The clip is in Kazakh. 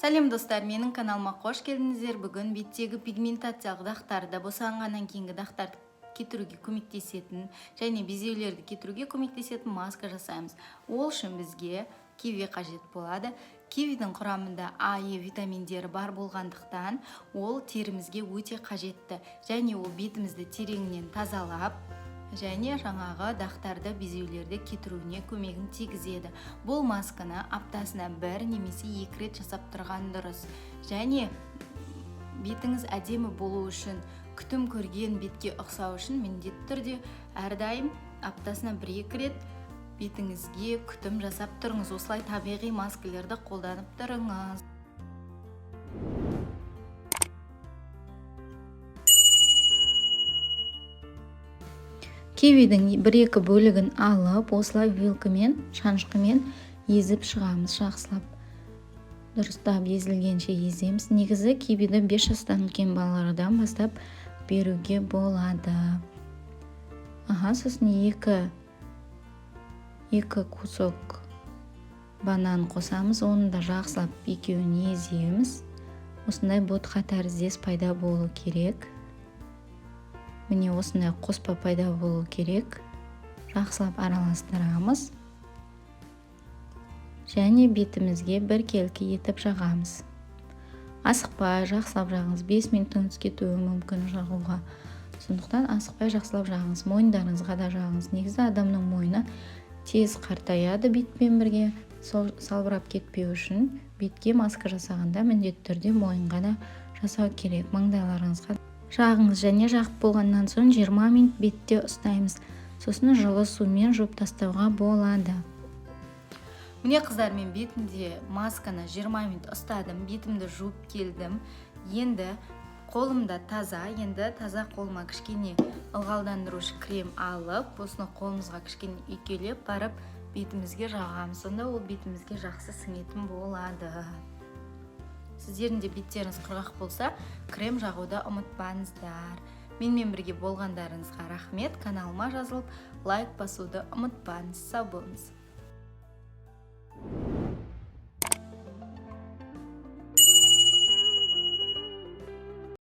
Сәлем достар, менің каналыма қош келдіңіздер. Бүгін беттегі пигментациялық дақтарды, босанғаннан кейінгі дақтарды кетіруге көмектесетін және безеулерді кетіруге көмектесетін маска жасаймыз. Ол үшін бізге киви қажет болады. Кивидің құрамында А, Е витаминдері бар болғандықтан ол терімізге өте қажетті және ол бетімізді тереңінен тазалап және жаңағы дақтарды, безеулерді кетіруіне көмегін тигізеді. Бұл масканы аптасына 1 немесе 2 рет жасап тұрған дұрыс. Және бетіңіз әдемі болу үшін, күтім көрген бетке ұқсау үшін міндетті түрде әрдайым аптасына 1-2 рет бетіңізге күтім жасап тұрыңыз. Осылай табиғи маскаларды қолданып тұрыңыз. Кивидің 1-2 бөлігін алып, осылай вилкамен, шанышқымен езіп шығамыз, жақсылап. Дұрыстап езілгенше еземіз. Негізі кивиді 5 жастан үлкен балалардан бастап беруге болады. Сосын 2 кусок банан қосамыз, оны да жақсылап екеуін еземіз. Осындай ботқа тәріздес пайда болу керек. Міне осындай қоспа пайда болу керек. Жақсылап араластырамыз. Және бетімізге біркелкі етіп жағамыз. Асықпай жақсылап жағыңыз. 5 минуттан кетуі мүмкін жағуға. Сондықтан асықпай жақсылап жағыңыз. Мойындарыңызға да жағыңыз. Негізі адамның мойны тез қартаяды бетпен бірге. Салбырап кетпеу үшін бетке маска жасағанда міндетті түрде мойынға да жасау керек. Маңдайларыңызға жағыңыз және жағып болғаннан соң 20 минут бетте ұстаймыз. Сосын жылы сумен жуып тастауға болады. Міне қыздар, мен бетімде масканы 20 минут ұстадым, бетімді жуып келдім. Енді қолымда таза, таза қолыма кішкене ылғалдандырушы крем алып, осыны қолымызға кішкене үйкелеп барып бетімізге жағамыз. Сонда ол бетімізге жақсы сіңетін болады. Сіздердің де беттеріңіз құрғақ болса, крем жағуды ұмытпаңыздар. Менімен бірге болғандарыңызға рахмет. Каналыма жазылып, лайк басуды ұмытпаңыз. Сау болыңыз.